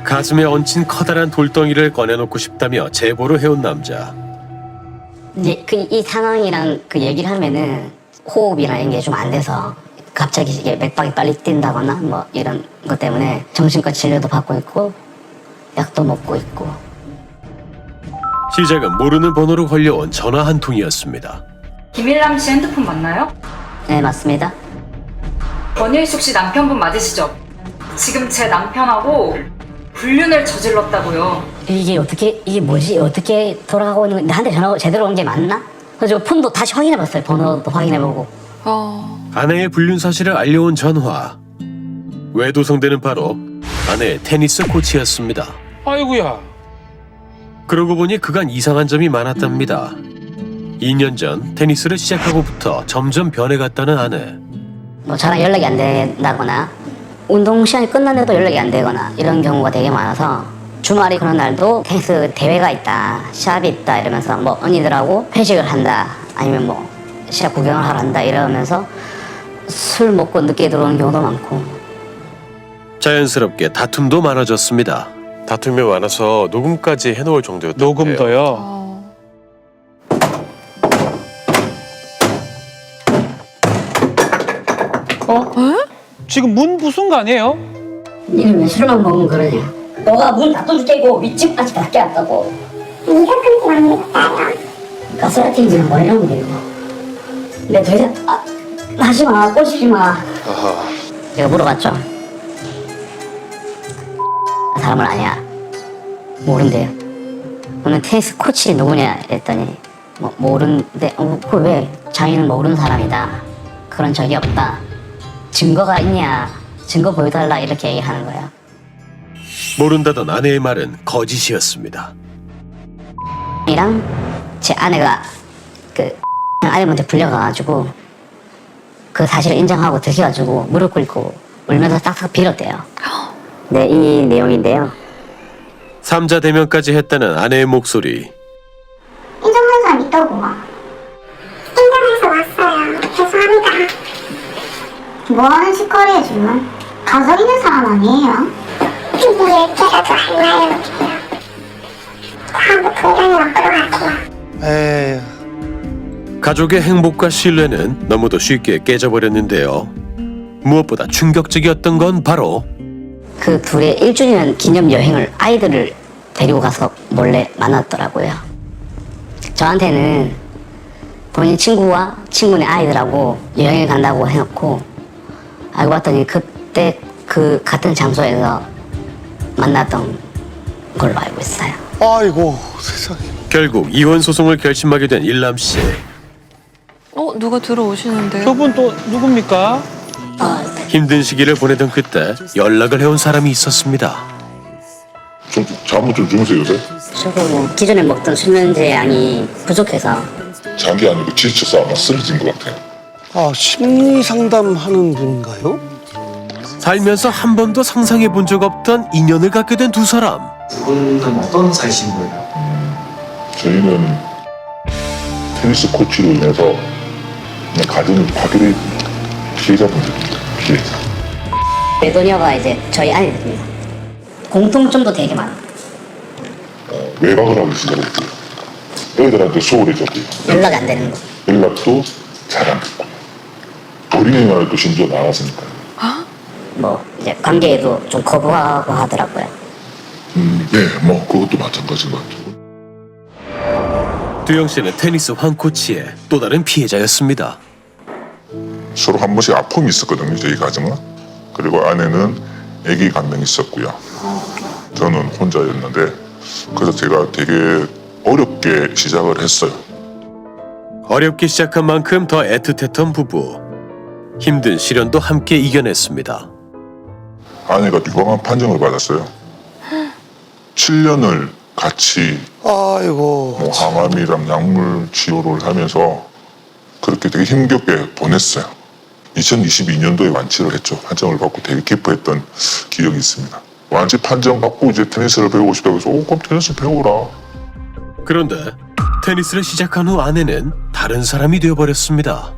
가슴에 얹힌 커다란 돌덩이를 꺼내놓고 싶다며 제보를 해온 남자. 이제 이 상황이랑 그 얘기를 하면은 호흡이나 이런 게 좀 안 돼서 갑자기 이게 맥박이 빨리 뛴다거나 뭐 이런 것 때문에 정신과 진료도 받고 있고 약도 먹고 있고. 시작은 모르는 번호로 걸려온 전화 한 통이었습니다. 김일남 씨 핸드폰 맞나요? 네, 맞습니다. 권일숙 씨 남편분 맞으시죠? 지금 제 남편하고 불륜을 저질렀다고요. 이게 뭐지? 어떻게 돌아가고 있는 건데 나한테 전화가 제대로 온 게 맞나? 그래서 폰도 다시 확인해봤어요. 번호도 확인해보고. 아내의 불륜 사실을 알려온 전화. 외도성대는 바로 아내의 테니스 코치였습니다. 아이고야. 그러고 보니 그간 이상한 점이 많았답니다. 2년 전 테니스를 시작하고부터 점점 변해갔다는 아내. 뭐 저랑 연락이 안 된다거나 운동 시간이 끝났는데도 연락이 안 되거나 이런 경우가 되게 많아서 주말이 그런 날도 테니스 대회가 있다, 시합이 있다 이러면서 뭐 언니들하고 회식을 한다 아니면 뭐 시합 구경을 하러 한다 이러면서 술 먹고 늦게 들어오는 경우도 많고. 자연스럽게 다툼도 많아졌습니다. 다툼이 많아서 녹음까지 해놓을 정도였던 녹음도요. 지금 문 부순 거 아니에요? 니는 왜 술만 먹으면 그러냐? 너가 문 닫아줄 때고 윗집까지 닫게 한다고. 네가 그렇게 많이 했어요. 가스라이팅이나 뭐 이런 거 이거. 근데 더 이상 하지 마, 꼬시지 마. 제가 물어봤죠. 사람은 아니야. 모른대요. 그러면 테니스 코치 누구냐 했더니 뭐 모르는데 그 왜 자기는 모르는 사람이다. 그런 적이 없다. 증거가 있냐? 증거 보여달라 이렇게 얘기하는 거야. 모른다던 아내의 말은 거짓이었습니다. 이랑 제 아내가 그 아내 먼저 불려가가지고 그 사실을 인정하고 드셔가지고 무릎 꿇고 울면서 싹싹 빌었대요. 네, 이 내용인데요. 삼자 대면까지 했다는 아내의 목소리. 인정하는 사람 있다고 막. 인정해서 왔어요. 죄송합니다. 뭐하는 짓거리야 지금? 가서 있는 사람 아니에요? 이게 제가 더 할나요? 다음부터 이런 일 없도록 할게요. 가족의 행복과 신뢰는 너무도 쉽게 깨져버렸는데요. 무엇보다 충격적이었던 건 바로 그 둘의 1주년 기념 여행을 아이들을 데리고 가서 몰래 만났더라고요. 저한테는 본인 친구와 친구네 아이들하고 여행을 간다고 해놓고 알고 봤더니 그때 그 같은 장소에서 만났던 걸로 알고 있어요. 아이고 세상에. 결국 이혼 소송을 결심하게 된 일남 씨. 누가 들어오시는데요? 저분 또 누굽니까? 힘든 시기를 보내던 그때 연락을 해온 사람이 있었습니다. 좀 잠을 좀 주무세요 요새? 조금 기존에 먹던 수면제 양이 부족해서. 잠이 아니고 지쳐서 아마 쓰러진 것 같아요. 아 심리 상담하는 분인가요? 살면서 한 번도 상상해 본 적 없던 인연을 갖게 된 두 사람. 두 분은 어떤 사이신 거예요? 저희는 테니스 코치로 인해서 그냥 가정이 파괴된 피해자분들입니다. 피해자. 매도녀가 이제 저희 아이들입니다. 공통점도 되게 많아요. 외박을 하기 시작했고요. 애들한테 소홀해졌고요. 연락이 안 되는 거. 연락도 잘 안 됐고 어린이날도 심지어 나갔으니까요. 뭐 이제 관계에도 좀 거부하고 하더라고요. 네, 뭐 그것도 마찬가지인 것 같아요. 두영 씨는 테니스 황 코치의 또 다른 피해자였습니다. 서로 한 번씩 아픔이 있었거든요, 저희 가정은. 그리고 아내는 아기가 한 명 있었고요. 저는 혼자였는데 그래서 제가 되게 어렵게 시작을 했어요. 어렵게 시작한 만큼 더 애틋했던 부부. 힘든 시련도 함께 이겨냈습니다. 아내가 유방암 판정을 받았어요. 7년을 같이 아이고. 뭐 항암이랑 약물 치료를 하면서 그렇게 되게 힘겹게 보냈어요. 2022년도에 완치를 했죠. 판정을 받고 되게 기뻐했던 기억이 있습니다. 완치 판정 받고 이제 테니스를 배우고 싶다고 해서 그럼 테니스 배우라. 그런데 테니스를 시작한 후 아내는 다른 사람이 되어버렸습니다.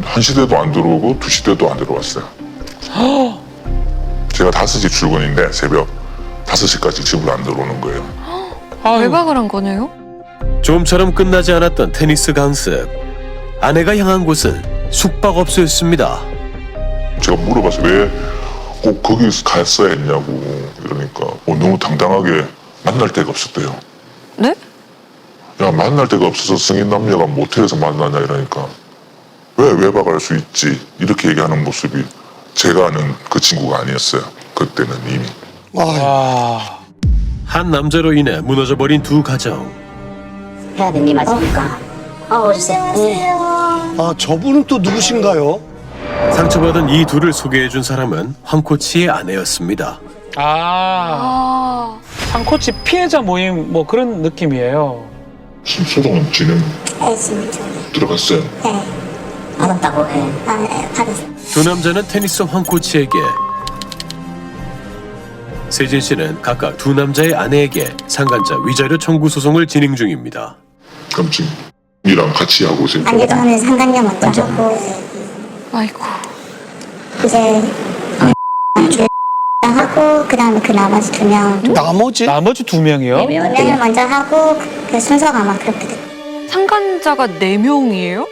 1시대도 안 들어오고 2시대도 안 들어왔어요. 제가 5시 출근인데 새벽 5시까지 집으로 안 들어오는 거예요. 아유, 외박을 한 거네요? 좀처럼 끝나지 않았던 테니스 강습. 아내가 향한 곳은 숙박업소였습니다. 제가 물어봐서 왜 꼭 거기서 갔어야 했냐고 이러니까 너무 당당하게 만날 데가 없었대요. 네? 야, 만날 데가 없어서 성인 남녀가 모텔에서 만나냐 이러니까 왜 외박할 수 있지 이렇게 얘기하는 모습이 제가 아는 그 친구가 아니었어요. 그때는 이미. 아유, 와. 한 남자로 인해 무너져버린 두 가정. 해야 되니 맞습니까? 오주세요. 네. 아, 저분은 또 누구신가요? 상처받은 이 둘을 소개해준 사람은 황코치의 아내였습니다. 아, 상코치 피해자 모임 뭐 그런 느낌이에요. 소송은 진행 열심히 좀. 들어갔어요. 네. 받았다고 해. 아, 네, 받았어요. 두 남자는 테니스 황코치에게, 세진 씨는 각각 두 남자의 아내에게 상간자 위자료 청구 소송을 진행 중입니다. 그럼 지금 이랑 같이 하고 있어요. 아니, 저는 상간녀 먼저 하고, 아이고. 이제, 하고, 그 다음에 그 나머지 2명. 나머지? 나머지 2명이요? 2명을 먼저 하고, 그 순서가 아마 그렇게 됐어요. 상간자가 4명이에요?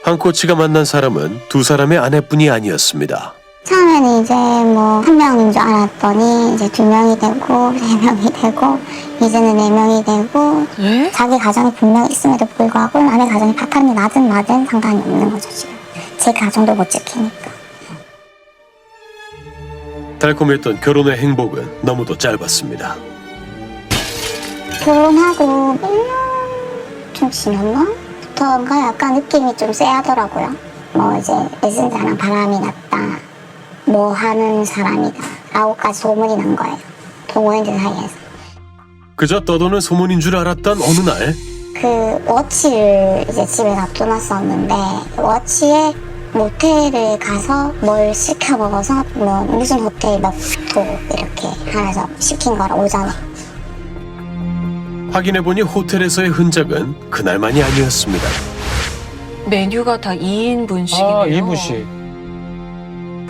황코치가 만난 사람은 두 사람의 아내뿐이 아니었습니다. 처음에는 이제 뭐 1명인 줄 알았더니 이제 2명이 되고 3명이 되고 이제는 4명이 되고 네? 자기 가정이 분명히 있음에도 불구하고 남의 가정이 박하는 게 나든 마든 상관이 없는 거죠 지금. 제 가정도 못 지키니까. 달콤했던 결혼의 행복은 너무도 짧았습니다. 결혼하고 1년 좀 지났나?부터가 약간 느낌이 좀 쎄하더라고요. 뭐 이제 애쓴자랑 바람이 났다. 뭐 하는 사람이다. 라고까지 소문이 난 거예요. 동호인들 사이에서. 그저 떠도는 소문인 줄 알았던 어느 날 그 워치를 이제 집에 놔둬놨었는데 워치에 모텔을 가서 뭘 시켜 먹어서 뭐 무슨 호텔 몇 호 이렇게 하면서 시킨 거라 오전에. 확인해보니 호텔에서의 흔적은 그날만이 아니었습니다. 메뉴가 다 2인분씩이네요. 아, 이부씨.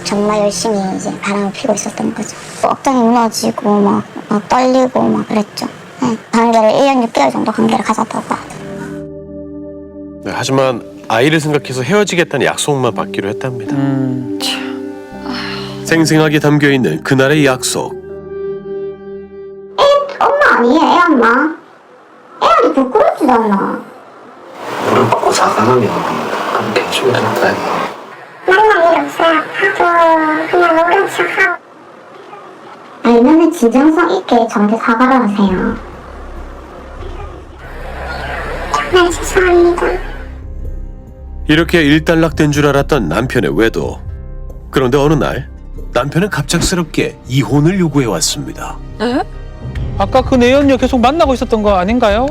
정말 열심히 이제 바람을 피고 있었던 거죠. 억장이 무너지고 막 떨리고 막 그랬죠. 네, 관계를 1년 6개월 정도 관계를 가졌다고 하더라고요. 네, 하지만 아이를 생각해서 헤어지겠다는 약속만 받기로 했답니다. 생생하게 담겨있는 그날의 약속. 엄마 아니에요, 애 엄마? 애한테 부끄럽지도 않나? 물을 받고 사과하면 그렇게 해주면 된다. 만날 일 없어요. 하고 그냥 모른 척하고. 알면은 진정성 있게 저한테 사과를 하세요. 정말 죄송합니다. 이렇게 일단락된 줄 알았던 남편의 외도. 그런데 어느 날 남편은 갑작스럽게 이혼을 요구해왔습니다. 네? 아까 그 내연녀 계속 만나고 있었던 거 아닌가요?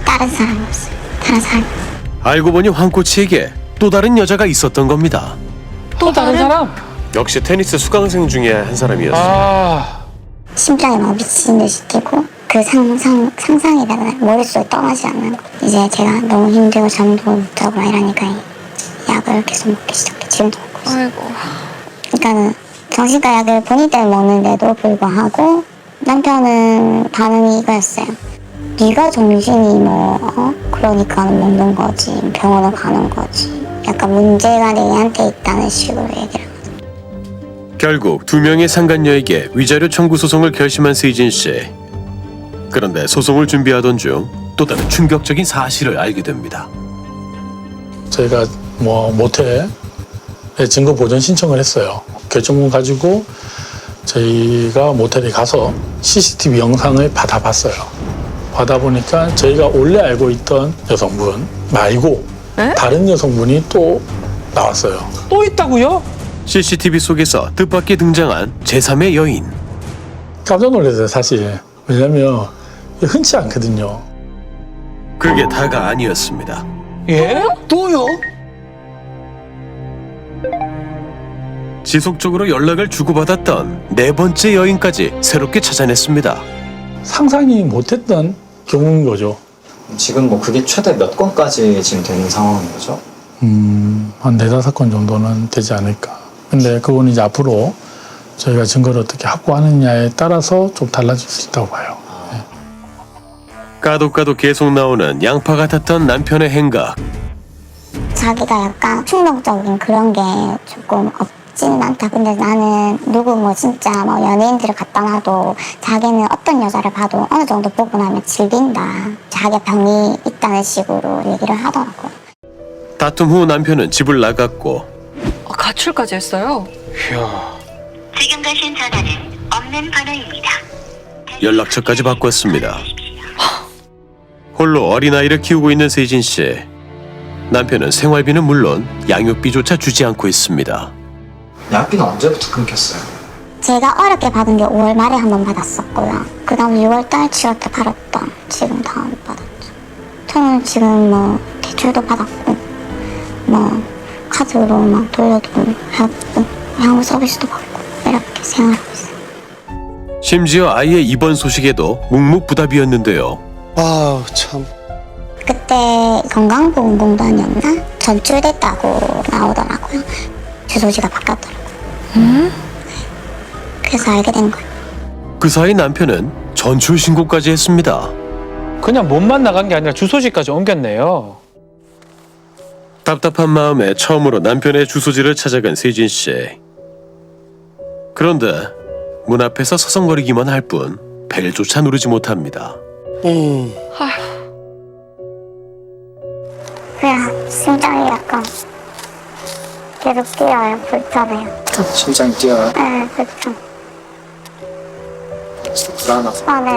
다른 사람이었어요. 다른 사람. 알고 보니 황코치에게 또 다른 여자가 있었던 겁니다. 또 다른 사람? 역시 테니스 수강생 중에 한 사람이었습니다. 아, 심장이 막 미친 듯이 뛰고 그 상상이라는 머릿속에 떠나지 않는 거. 이제 제가 너무 힘들고 잠도 못 자고 막 이러니까 약을 계속 먹기 시작해. 지금도 먹고 있어요. 아이고. 그러니까는 정신과 약을 본인 때문에 먹는데도 불구하고 남편은 반응이 이거였어요. 네가 정신이 그러니까 먹는 거지, 병원을 가는 거지. 약간 문제가 내한테 있다는 식으로 얘기를 하거든요. 결국 두 명의 상간녀에게 위자료 청구 소송을 결심한 세진 씨. 그런데 소송을 준비하던 중 또 다른 충격적인 사실을 알게 됩니다. 저희가 모텔에 증거 보전 신청을 했어요. 결정문 가지고 저희가 모텔에 가서 CCTV 영상을 받아봤어요. 받아보니까 저희가 원래 알고 있던 여성분 말고 에? 다른 여성분이 또 나왔어요. 또 있다고요? CCTV 속에서 뜻밖의 등장한 제3의 여인. 깜짝 놀랐어요, 사실. 왜냐면 흔치 않거든요. 그게 다가 아니었습니다. 예? 또요? 지속적으로 연락을 주고받았던 네 번째 여인까지 새롭게 찾아냈습니다. 상상이 못했던 경우인 거죠. 지금 뭐 그게 최대 몇 건까지 지금 되는 상황인 거죠? 한 4-5건 정도는 되지 않을까. 근데 그건 이제 앞으로 저희가 증거를 어떻게 확보하느냐에 따라서 좀 달라질 수 있다고 봐요. 까도 까도 계속 나오는 양파 같았던 남편의 행각. 자기가 약간 충동적인 그런 게 조금 없지는 않다. 근데 나는 누구 뭐 진짜 뭐 연예인들을 갖다 놔도 자기는 어떤 여자를 봐도 어느 정도 보고 나면 즐긴다. 자기가 병이 있다는 식으로 얘기를 하더라고요. 다툼 후 남편은 집을 나갔고 가출까지 했어요? 지금 가신 전화는 없는 번호입니다. 연락처까지 바꿨습니다. 홀로 어린아이를 키우고 있는 세진 씨. 남편은 생활비는 물론 양육비조차 주지 않고 있습니다. 약비는 언제부터 끊겼어요? 제가 어렵게 받은 게 5월 말에 한 번 받았었고요. 그 다음 6월 달 7월 때 받았던 지금 다 받았죠. 저는 지금 뭐 대출도 받았고 뭐 카드로 막 돌려도 하고 양육 서비스도 받고 이렇게 생활하고 있어요. 심지어 아이의 입원 소식에도 묵묵부답이었는데요. 아, 참. 그때 건강보험공단이었나? 전출됐다고 나오더라고요. 주소지가 바뀌었더라고요. 그래서 알게 된 거예요. 그 사이 남편은 전출 신고까지 했습니다. 그냥 몸만 나간 게 아니라 주소지까지 옮겼네요. 답답한 마음에 처음으로 남편의 주소지를 찾아간 세진 씨. 그런데 문 앞에서 서성거리기만 할 뿐 벨조차 누르지 못합니다. 그냥 심장이 약간 계속 뛰어요. 불편해요. 심장이 뛰어요? 네, 불편. 불안하서. 네,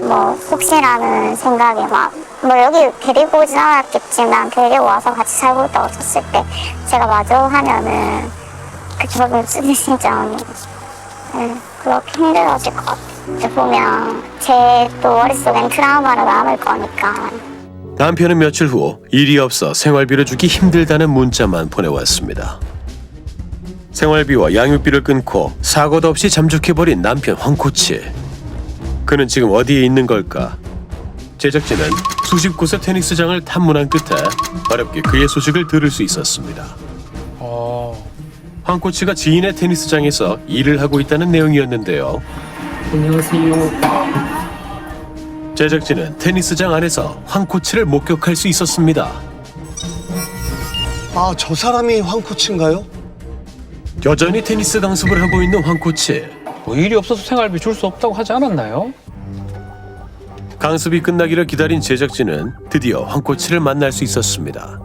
뭐 혹시라는 생각이 막 뭐 여기 데리고 오진 않았겠지만 데리고 와서 같이 살고 있다고 쳤을 때 제가 마주하면은 그 저분 쓰는 심장이 그렇게 힘들어질 것 같아요. 이제 보면 제 또 머릿속엔 트라우마로 남을 거니까. 남편은 며칠 후 일이 없어 생활비를 주기 힘들다는 문자만 보내왔습니다. 생활비와 양육비를 끊고 사고도 없이 잠적해버린 남편 황코치. 그는 지금 어디에 있는 걸까? 제작진은 수십 곳의 테니스장을 탐문한 끝에 어렵게 그의 소식을 들을 수 있었습니다. 황코치가 지인의 테니스장에서 일을 하고 있다는 내용이었는데요. 안녕하세요. 제작진은 테니스장 안에서 황코치를 목격할 수 있었습니다. 아, 저 사람이 황코치인가요? 여전히 테니스 강습을 하고 있는 황코치. 뭐 일이 없어서 생활비 줄 수 없다고 하지 않았나요? 강습이 끝나기를 기다린 제작진은 드디어 황코치를 만날 수 있었습니다.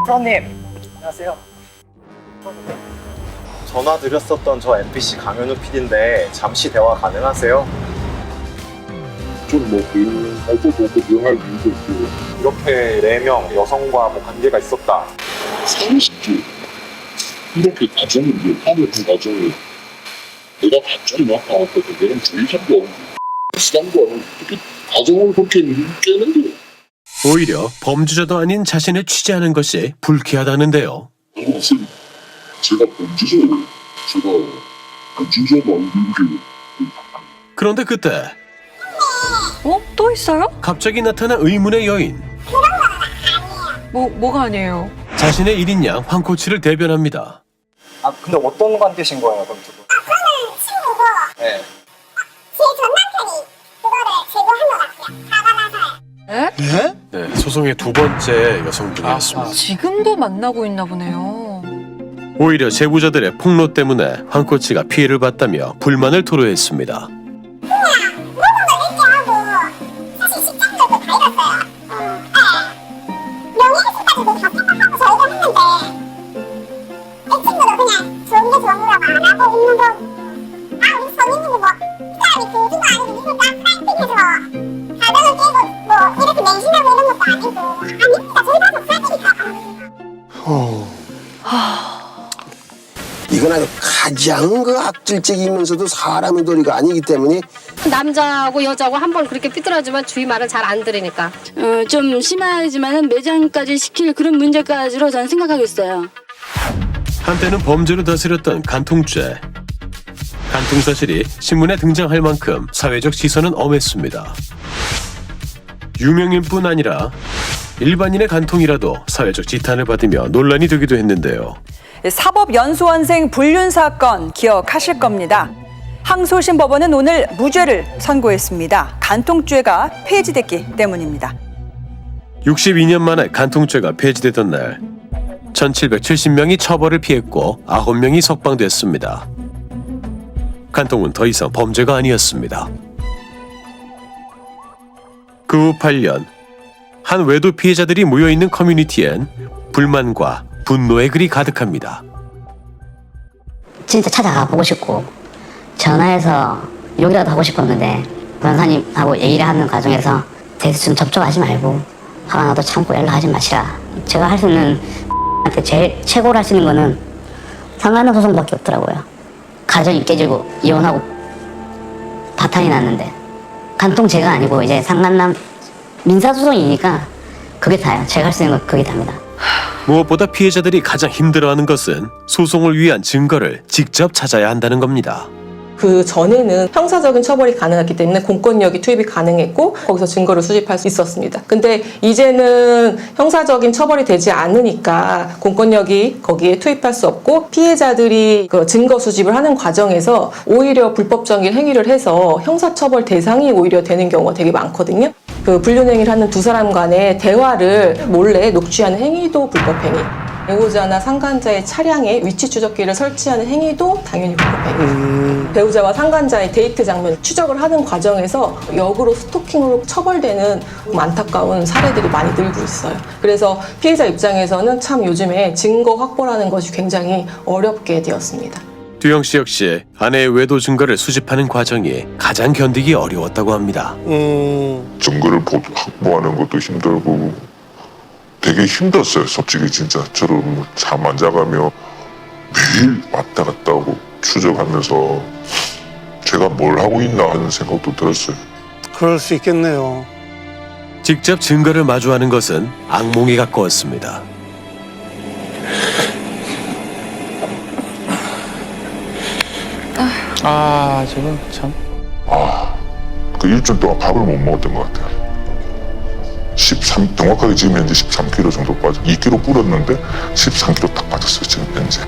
프로님 안녕하세요. 전화 드렸었던 저 MBC 강현우 PD인데 잠시 대화 가능하세요? 좀뭐 그런 것도 명할 이유도 있고 이렇게 4명 여성과 뭐 관계가 있었다. 상식도 이렇게 가정을 못하는 그 가정을 내가 가정 나빠왔거든. 내가 주의사도 아니고 부담도 아니고 그렇게 가정을 그렇게 깨는데 오히려 범죄자도 아닌 자신을 취재하는 것이 불쾌하다는데요. 사실 제가 범죄자도 아닌데 그런데 그때 또 있어요? 갑자기 나타난 의문의 여인. 뭐가 아니에요? 자신의 일인 양 황코치를 대변합니다. 아 근데 어떤 관계신 거예요 그럼 두 분? 저는 친구고 네. 제 전 남편이 그거를 제보한 것 같아요. 화가 나서요. 네? 네, 소송의 두 번째 여성분이었습니다. 지금도 만나고 있나 보네요. 오히려 제보자들의 폭로 때문에 황코치가 피해를 봤다며 불만을 토로했습니다. 이건 아주 가장 그 악질적이면서도 사람의 도리가 아니기 때문에 남자하고 여자하고 한 번 그렇게 삐뚤어지면 주위 말은 잘 안 들으니까 좀 심하지만은 매장까지 시킬 그런 문제까지로 저는 생각하고 있어요. 한때는 범죄로 다스렸던 간통죄. 간통 사실이 신문에 등장할 만큼 사회적 시선은 엄했습니다. 유명인 뿐 아니라 일반인의 간통이라도 사회적 지탄을 받으며 논란이 되기도 했는데요. 사법연수원생 불륜 사건 기억하실 겁니다. 항소심 법원은 오늘 무죄를 선고했습니다. 간통죄가 폐지됐기 때문입니다. 62년 만에 간통죄가 폐지되던 날 1770명이 처벌을 피했고 9명이 석방됐습니다. 간통은 더 이상 범죄가 아니었습니다. 그 후 8년 한 외도 피해자들이 모여있는 커뮤니티엔 불만과 분노의 글이 가득합니다. 진짜 찾아가 보고 싶고 전화해서 욕이라도 하고 싶었는데 변호사님하고 얘기를 하는 과정에서 좀 접촉하지 말고 화가 나도 참고 연락하지 마시라. 제가 할 수 있는 한테 제일 최고로 할 수 있는 거는 상간남 소송밖에 없더라고요. 가정이 깨지고 이혼하고 파탄이 났는데 간통죄가 아니고 이제 상간남 민사소송이니까 그게 다예요. 제가 할 수 있는 건 그게 답니다. 무엇보다 피해자들이 가장 힘들어하는 것은 소송을 위한 증거를 직접 찾아야 한다는 겁니다. 그 전에는 형사적인 처벌이 가능했기 때문에 공권력이 투입이 가능했고 거기서 증거를 수집할 수 있었습니다. 근데 이제는 형사적인 처벌이 되지 않으니까 공권력이 거기에 투입할 수 없고 피해자들이 그 증거 수집을 하는 과정에서 오히려 불법적인 행위를 해서 형사처벌 대상이 오히려 되는 경우가 되게 많거든요. 그 불륜행위를 하는 두 사람 간의 대화를 몰래 녹취하는 행위도 불법행위. 배우자나 상간자의 차량에 위치 추적기를 설치하는 행위도 당연히 불법행위. 배우자와 상간자의 데이트 장면 추적을 하는 과정에서 역으로 스토킹으로 처벌되는 안타까운 사례들이 많이 늘고 있어요. 그래서 피해자 입장에서는 참 요즘에 증거 확보라는 것이 굉장히 어렵게 되었습니다. 듀영 씨 역시 아내의 외도 증거를 수집하는 과정이 가장 견디기 어려웠다고 합니다. 증거를 확보하는 것도 힘들고 되게 힘들었어요. 솔직히 진짜 저는 잠 안 자가며 매일 왔다 갔다 하고 추적하면서 제가 뭘 하고 있나 하는 생각도 들었어요. 그럴 수 있겠네요. 직접 증거를 마주하는 것은 악몽에 가까웠습니다. 지금 참. 그 일주일 동안 밥을 못 먹었던 것 같아요. 정확하게 지금 현재 13kg 정도 빠져. 2kg 불었는데 13kg 딱 빠졌어요. 지금 현재.